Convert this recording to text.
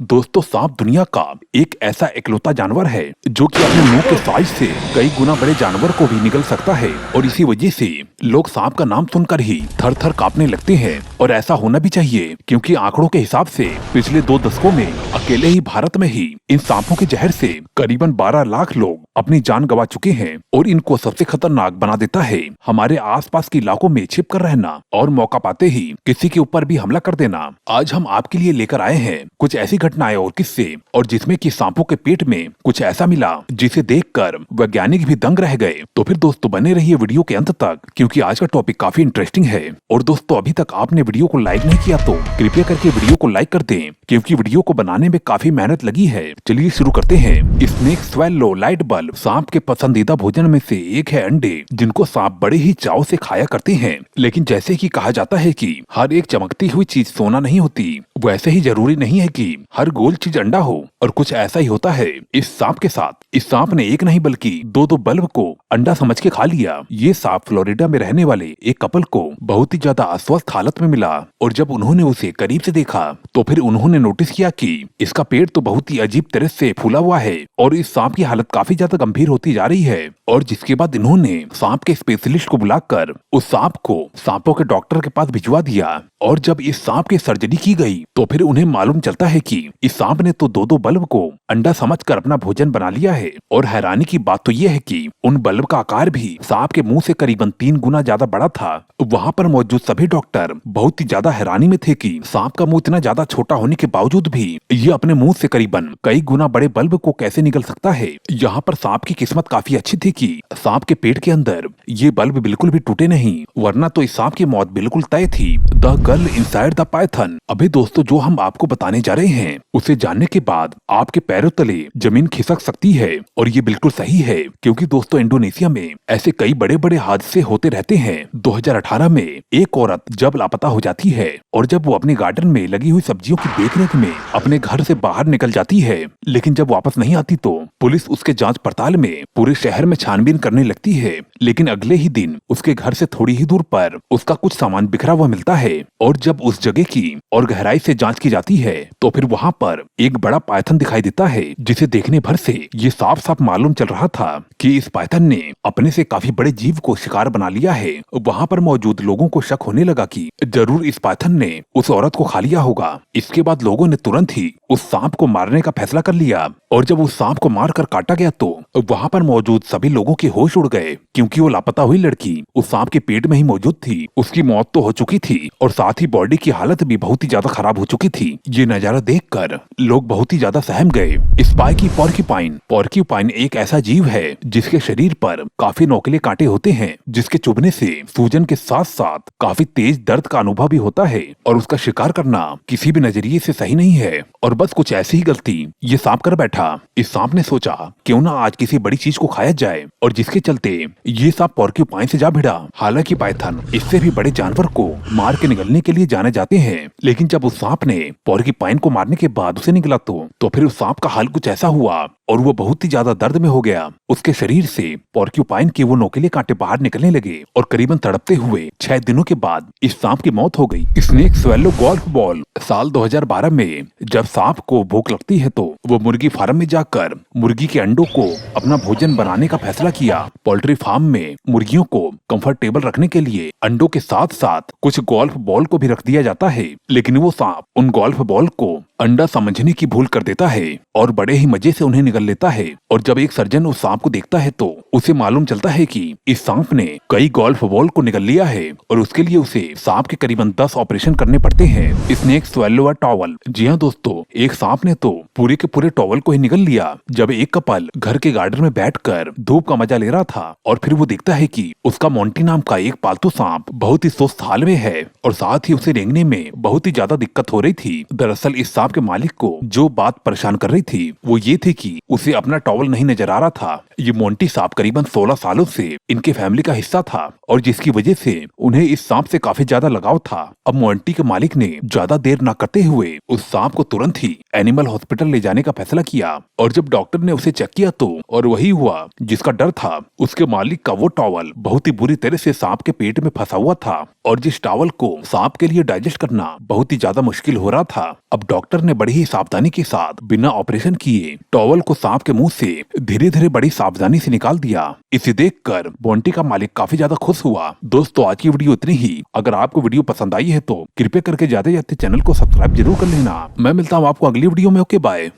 दोस्तों सांप दुनिया का एक ऐसा इकलौता जानवर है जो कि अपने मुंह के साइज से कई गुना बड़े जानवर को भी निगल सकता है और इसी वजह से लोग सांप का नाम सुनकर ही थर थर कांपने लगते हैं। और ऐसा होना भी चाहिए क्योंकि आंकड़ों के हिसाब से पिछले 2 दशकों में अकेले ही भारत में ही इन सांपों के जहर से करीबन 12 लाख लोग अपनी जान गंवा चुके हैं। और इनको सबसे खतरनाक बना देता है हमारे आसपास के इलाकों में छिप कर रहना और मौका पाते ही किसी के ऊपर भी हमला कर देना। आज हम आपके लिए लेकर आए हैं कुछ ऐसी घटनाएं और किस्से और जिसमें कि सांपों के पेट में कुछ ऐसा मिला जिसे देखकर वैज्ञानिक भी दंग रह गए। तो फिर दोस्तों बने रहिए वीडियो के अंत तक क्योंकि आज का टॉपिक काफी इंटरेस्टिंग है। और दोस्तों अभी तक आपने वीडियो को लाइक नहीं किया तो कृपया करके वीडियो को लाइक कर दें क्योंकि वीडियो को बनाने में काफी मेहनत लगी है। चलिए शुरू करते हैं। स्नेक स्वेलो लाइट बल्ब सांप के पसंदीदा भोजन में से एक है अंडे, जिनको सांप बड़े ही चाव से खाया करते हैं। लेकिन जैसे कि कहा जाता है कि हर एक चमकती हुई चीज सोना नहीं होती, वैसे ही जरूरी नहीं है कि हर गोल चीज अंडा हो। और कुछ ऐसा ही होता है इस सांप के साथ। इस सांप ने एक नहीं बल्कि 2-2 बल्ब को अंडा समझ के खा लिया। ये सांप फ्लोरिडा में रहने वाले एक कपल को बहुत ही ज्यादा अस्वस्थ हालत में मिला और जब उन्होंने उसे करीब से देखा तो फिर उन्होंने नोटिस किया कि इसका पेट तो बहुत ही अजीब तरह से फूला हुआ है और इस सांप की हालत काफी ज्यादा गंभीर होती जा रही है। और जिसके बाद इन्होंने सांप के स्पेशलिस्ट को बुलाकर उस सांप को सांपों के डॉक्टर के पास भिजवा दिया। और जब इस सांप की सर्जरी की गई तो फिर उन्हें मालूम चलता है कि इस सांप ने तो 2-2 बल्ब को अंडा समझकर अपना भोजन बना लिया है। और हैरानी की बात तो यह है कि उन बल्ब का आकार भी सांप के मुंह से करीबन 3 गुना ज्यादा बड़ा था। वहाँ पर मौजूद सभी डॉक्टर बहुत ही ज्यादा हैरानी में थे कि सांप का मुंह इतना ज्यादा छोटा होने के बावजूद भी ये अपने मुंह से करीबन कई गुना बड़े बल्ब को कैसे निगल सकता है। यहाँ पर सांप की किस्मत काफी अच्छी थी कि सांप के पेट के अंदर ये बल्ब बिल्कुल भी टूटे नहीं, वरना तो इस सांप की मौत बिल्कुल तय थी। The girl inside the Python. अभी दोस्तों जो हम आपको बताने जा रहे हैं उसे जानने के बाद आपके पैरों तले जमीन खिसक सकती है। और ये बिल्कुल सही है क्योंकि दोस्तों इंडोनेशिया में ऐसे कई बड़े बड़े हादसे होते रहते हैं। 2018 में एक औरत जब लापता हो जाती है और जब वो अपने गार्डन में लगी हुई सब्जियों की देखरेख में अपने घर से बाहर निकल जाती है, लेकिन जब वापस नहीं आती तो पुलिस उसके जांच पड़ताल में पूरे शहर में छानबीन करने लगती है। लेकिन अगले ही दिन उसके घर से थोड़ी ही दूर पर उसका कुछ सामान बिखरा हुआ मिलता है और जब उस जगह की और गहराई से जांच की जाती है तो फिर वहाँ पर एक बड़ा पाइथन दिखाई देता है जिसे देखने भर से ये साफ साफ मालूम चल रहा था कि इस पाइथन ने अपने से काफी बड़े जीव को शिकार बना लिया है। वहाँ पर मौजूद लोगों को शक होने लगा कि जरूर इस पाइथन ने उस औरत को खा लिया होगा। इसके बाद लोगों ने तुरंत ही उस सांप को मारने का फैसला कर लिया और जब उस सांप को मारकर काटा गया तो वहाँ पर मौजूद सभी लोगों के होश उड़ गए क्योंकि वो लापता हुई लड़की उस सांप के पेट में ही मौजूद थी। उसकी मौत तो हो चुकी थी और साथ ही बॉडी की हालत भी बहुत ही ज्यादा खराब हो चुकी थी। ये नजारा देखकर लोग बहुत ही ज्यादा सहम गए। Spiky porcupine. पॉर्क्यूपाइन एक ऐसा जीव है जिसके शरीर पर काफी नोकीले कांटे होते हैं जिसके चुभने से सूजन के साथ साथ काफी तेज दर्द का अनुभव भी होता है और उसका शिकार करना किसी भी नजरिए से सही नहीं है। और बस कुछ ऐसी ही गलती ये सांप कर बैठा। इस सांप ने सोचा क्यों ना आज किसी बड़ी चीज को खाया जाए और जिसके चलते ये सांप पॉर्क्यूपाइन से जा भिड़ा। हालांकि पाइथन इससे भी बड़े जानवर को मार के निगलने के लिए जाने जाते हैं, लेकिन जब उस सांप ने पॉर्क्यूपाइन को मारने के बाद उसे निगला तो फिर उस सांप का हाल कुछ ऐसा हुआ और वो बहुत ही ज्यादा दर्द में हो गया। उसके शरीर से पॉर्क्यूपाइन के वो नोकीले कांटे बाहर निकलने लगे और करीबन तड़पते हुए 6 दिनों के बाद इस सांप की मौत हो गई। Snake swallow golf ball. साल 2012 में जब सांप को भूख लगती है तो वो मुर्गी फार्म में जाकर मुर्गी के अंडों को अपना भोजन बनाने का फैसला किया। पोल्ट्री फार्म में मुर्गियों को कंफर्टेबल रखने के लिए अंडों के साथ साथ कुछ गोल्फ बॉल को भी रख दिया जाता है, लेकिन वो सांप उन गोल्फ बॉल को अंडा समझने की भूल कर देता है और बड़े ही मजे से उन्हें निगल लेता है। और जब एक सर्जन उस सांप को देखता है तो उसे मालूम चलता है कि इस सांप ने कई गोल्फ बॉल को निगल लिया है और उसके लिए उसे सांप के करीबन 10 ऑपरेशन करने पड़ते हैं। स्नेक स्वेलो अ टॉवल। जी हाँ दोस्तों, एक सांप ने तो पूरे के पूरे टॉवल को ही निगल लिया जब एक कपल घर के गार्डन में बैठकर धूप का मजा ले रहा था और फिर वो देखता है कि उसका मोंटी नाम का एक पालतू सांप बहुत ही सुस्त हाल में है और साथ ही उसे रेंगने में बहुत ही ज्यादा दिक्कत हो रही थी। दरअसल इस सांप के मालिक को जो बात परेशान कर रही थी वो ये थी कि उसे अपना टॉवल नहीं नजर आ रहा था। ये मोंटी सांप करीबन 16 सालों से इनके फैमिली का हिस्सा था और जिसकी वजह से उन्हें इस सांप से काफी ज्यादा लगाव था। अब मोंटी के मालिक ने ज्यादा देर न करते हुए उस सांप को तुरंत ही एनिमल हॉस्पिटल ले जाने का फैसला किया और जब डॉक्टर ने उसे चेक किया तो और वही हुआ जिसका डर था। उसके मालिक का वो टॉवल बहुत ही बुरी तरह से सांप के पेट में फंसा हुआ था और जिस टॉवल को सांप के लिए डाइजेस्ट करना बहुत ही ज्यादा मुश्किल हो रहा था। अब डॉक्टर ने बड़ी ही सावधानी के साथ बिना ऑपरेशन किए टॉवल को सांप के मुंह से धीरे धीरे बड़ी सावधानी से निकाल दिया। इसे देखकर मोंटी का मालिक काफी ज्यादा खुश हुआ। दोस्तों आज की वीडियो इतनी ही। अगर आपको वीडियो पसंद आई है तो कृपया करके ज्यादा चैनल को सब्सक्राइब जरूर कर लेना। मैं मिलता हूँ आपको अगली वीडियो में। Okay bye.